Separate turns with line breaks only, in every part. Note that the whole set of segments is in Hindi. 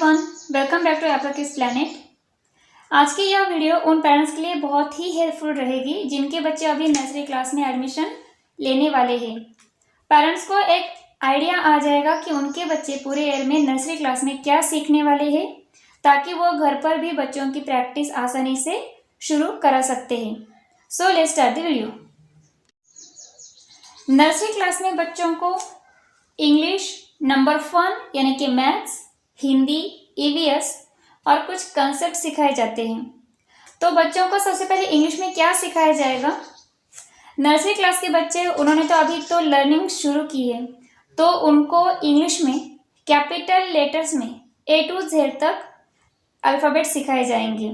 Everyone, welcome back to Applekids Planet. आज की यह वीडियो उन पेरेंट्स के लिए बहुत ही हेल्पफुल रहेगी जिनके बच्चे अभी नर्सरी क्लास में एडमिशन लेने वाले हैं। पेरेंट्स को एक आइडिया आ जाएगा कि उनके बच्चे पूरे ईयर में नर्सरी क्लास में क्या सीखने वाले हैं, ताकि वो घर पर भी बच्चों की प्रैक्टिस आसानी से शुरू करा सकते हैं। So let's start the video. Nursery class में बच्चों को इंग्लिश, नंबर 1 यानी कि मैथ्स, हिंदी, ईवीएस और कुछ कंसेप्ट सिखाए जाते हैं। तो बच्चों को सबसे पहले इंग्लिश में क्या सिखाया जाएगा? नर्सरी क्लास के बच्चे उन्होंने तो अभी तो लर्निंग शुरू की है, तो उनको इंग्लिश में कैपिटल लेटर्स में A to Z तक अल्फ़ाबेट सिखाए जाएंगे,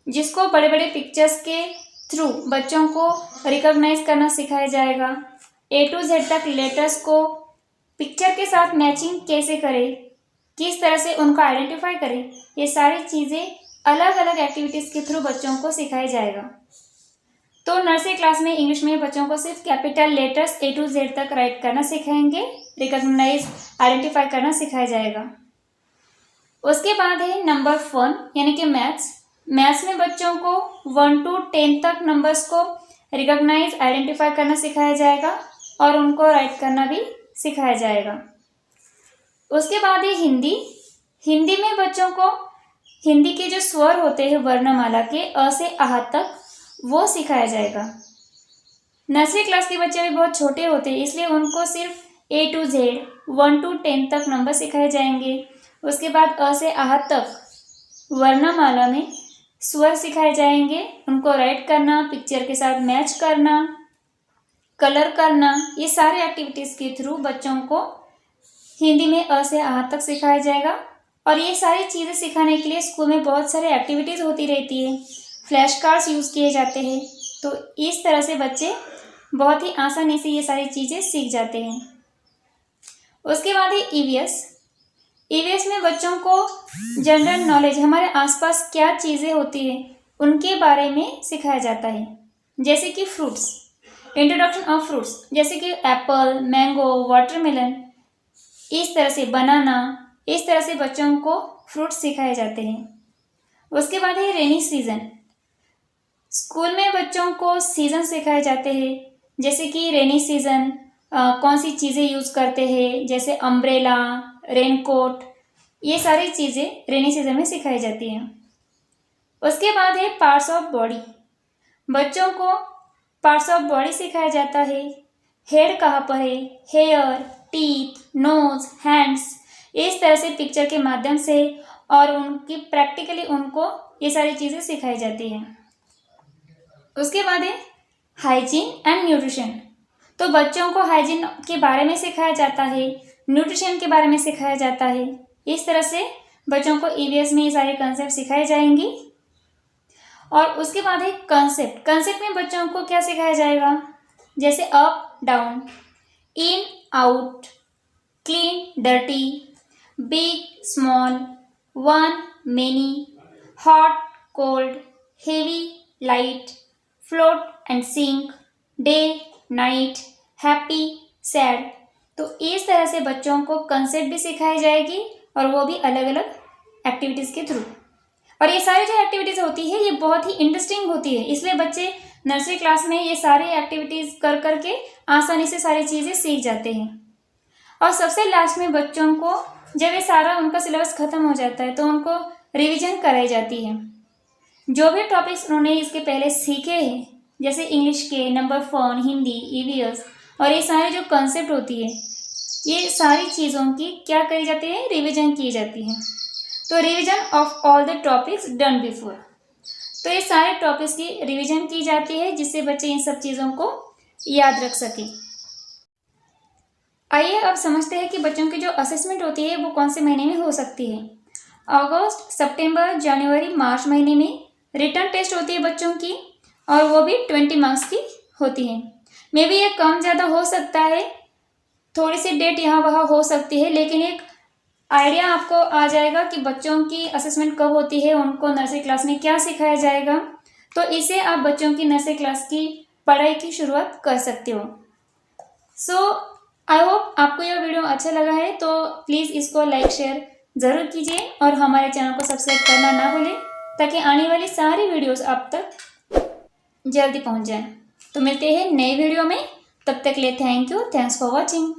जिसको बड़े बड़े पिक्चर्स के थ्रू बच्चों को रिकॉग्नाइज करना सिखाया जाएगा। A to Z तक लेटर्स को पिक्चर के साथ मैचिंग कैसे करें, किस तरह से उनको आइडेंटिफाई करें, ये सारी चीज़ें अलग अलग एक्टिविटीज़ के थ्रू बच्चों को सिखाया जाएगा। तो नर्सरी क्लास में इंग्लिश में बच्चों को सिर्फ capital letters A to Z तक राइट करना सिखाएंगे, रिकॉग्नाइज आइडेंटिफाई करना सिखाया जाएगा। उसके बाद है नंबर 1 यानी कि मैथ्स। मैथ्स में बच्चों को 1 to 10 तक नंबर्स को रिकॉग्नाइज आइडेंटिफाई करना सिखाया जाएगा और उनको राइट करना भी सिखाया जाएगा। उसके बाद है हिंदी। हिंदी में बच्चों को हिंदी के जो स्वर होते हैं वर्णमाला के अ से आह तक, वो सिखाया जाएगा। नर्सरी क्लास के बच्चे भी बहुत छोटे होते हैं, इसलिए उनको सिर्फ A to Z 1 to 10 तक नंबर सिखाए जाएंगे। उसके बाद अ से आह तक वर्णमाला में स्वर सिखाए जाएंगे, उनको राइट करना, पिक्चर के साथ मैच करना, कलर करना, ये सारे एक्टिविटीज़ के थ्रू बच्चों को हिंदी में अ से आह तक सिखाया जाएगा। और ये सारी चीज़ें सिखाने के लिए स्कूल में बहुत सारे एक्टिविटीज़ होती रहती है, फ्लैश कार्ड्स यूज़ किए जाते हैं। तो इस तरह से बच्चे बहुत ही आसानी से ये सारी चीज़ें सीख जाते हैं। उसके बाद है ईवीएस। ईवीएस में बच्चों को जनरल नॉलेज, हमारे आसपास क्या चीज़ें होती हैं उनके बारे में सिखाया जाता है। जैसे कि फ्रूट्स, इंट्रोडक्शन ऑफ फ्रूट्स, जैसे कि एप्पल, मैंगो, वाटरमेलन, इस तरह से बनाना, इस तरह से बच्चों को फ्रूट्स सिखाए जाते हैं। उसके बाद है रेनी सीजन। स्कूल में बच्चों को सीज़न सिखाए जाते हैं, जैसे कि रेनी सीज़न कौन सी चीज़ें यूज़ करते हैं, जैसे अम्ब्रेला, रेनकोट, ये सारी चीज़ें रेनी सीजन में सिखाई जाती हैं। उसके बाद है पार्ट्स ऑफ बॉडी। बच्चों को पार्ट्स ऑफ बॉडी सिखाया जाता है। हेड कहाँ पर है, हेयर, टीथ, नोज, हैंड्स, इस तरह से पिक्चर के माध्यम से और उनकी प्रैक्टिकली उनको ये सारी चीज़ें सिखाई जाती हैं। उसके बाद है हाइजीन एंड न्यूट्रिशन। तो बच्चों को हाइजीन के बारे में सिखाया जाता है, न्यूट्रिशन के बारे में सिखाया जाता है। इस तरह से बच्चों को ईवीएस में ये सारे कंसेप्ट सिखाए जाएंगी। और उसके बाद है कंसेप्ट। कंसेप्ट में बच्चों को क्या सिखाया जाएगा, जैसे up down, in out, clean dirty, big small, one many, hot cold, heavy light, float and sink, day night, happy sad. तो इस तरह से बच्चों को कंसेप्ट भी सिखाई जाएगी और वो भी अलग अलग एक्टिविटीज़ के थ्रू। और ये सारी जो एक्टिविटीज़ होती है ये बहुत ही इंटरेस्टिंग होती है, इसलिए बच्चे नर्सरी क्लास में ये सारी एक्टिविटीज़ कर करके आसानी से सारी चीज़ें सीख जाते हैं। और सबसे लास्ट में बच्चों को जब ये सारा उनका सिलेबस ख़त्म हो जाता है तो उनको रिवीजन कराई जाती है। जो भी टॉपिक्स उन्होंने इसके पहले सीखे हैं, जैसे इंग्लिश के, नंबर 1, हिंदी, ईवीएस और ये सारे जो कंसेप्ट होती है, ये सारी चीज़ों की क्या करी जाती है, रिवीजन की जाती है। तो revision of all the topics done before, तो ये सारे टॉपिक्स की रिवीजन की जाती है जिससे बच्चे इन सब चीज़ों को याद रख सकें। आइए अब समझते हैं कि बच्चों की जो असेसमेंट होती है वो कौन से महीने में हो सकती है। अगस्त, सितंबर, जनवरी, मार्च महीने में रिटर्न टेस्ट होती है बच्चों की, और वो भी 20 मार्क्स की होती है। मे बी ये कम ज़्यादा हो सकता है, थोड़ी सी डेट यहाँ वहाँ हो सकती है, लेकिन एक आइडिया आपको आ जाएगा कि बच्चों की असेसमेंट कब होती है, उनको नर्सरी क्लास में क्या सिखाया जाएगा। तो इसे आप बच्चों की नर्सरी क्लास की पढ़ाई की शुरुआत कर सकते हो। सो आई होप आपको यह वीडियो अच्छा लगा है, तो प्लीज़ इसको लाइक शेयर ज़रूर कीजिए और हमारे चैनल को सब्सक्राइब करना ना भूलें ताकि आने वाली सारी वीडियोस आप तक जल्दी पहुंच जाएं। तो मिलते हैं नए वीडियो में, तब तक के लिए thank you, thanks for watching.